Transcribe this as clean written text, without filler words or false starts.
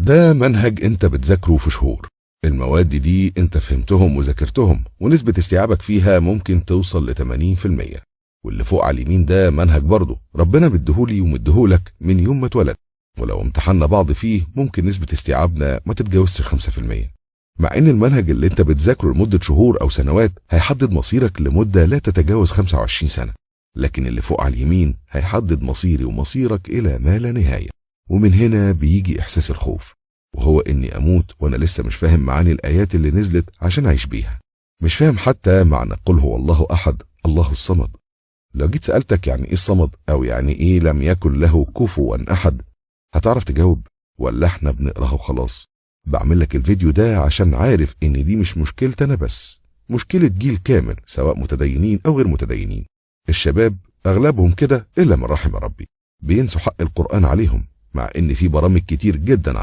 ده منهج انت بتذاكره في شهور. المواد دي انت فهمتهم وذاكرتهم، ونسبة استيعابك فيها ممكن توصل ل 80%. واللي فوق على اليمين ده منهج برضه ربنا مديهولي ومديهولك من يوم ما اتولد، ولو امتحنا بعض فيه ممكن نسبة استيعابنا ما تتجاوزش 5%. مع ان المنهج اللي انت بتذاكره لمدة شهور او سنوات هيحدد مصيرك لمدة لا تتجاوز 25 سنة، لكن اللي فوق على اليمين هيحدد مصيري ومصيرك الى ما لا نهاية. ومن هنا بيجي احساس الخوف، وهو اني اموت وانا لسه مش فاهم معاني الايات اللي نزلت عشان اعيش بيها. مش فاهم حتى معنى قل هو الله احد الله الصمد. لو جيت سألتك يعني ايه الصمد او يعني ايه لم يكن له كفوا احد، هتعرف تجاوب ولا احنا بنقراها وخلاص؟ بعمل لك الفيديو ده عشان عارف ان دي مش مشكلتي انا بس، مشكلة جيل كامل سواء متدينين او غير متدينين. الشباب اغلبهم كده الا من رحم ربي، بينسوا حق القرآن عليهم، مع ان في برامج كتير جدا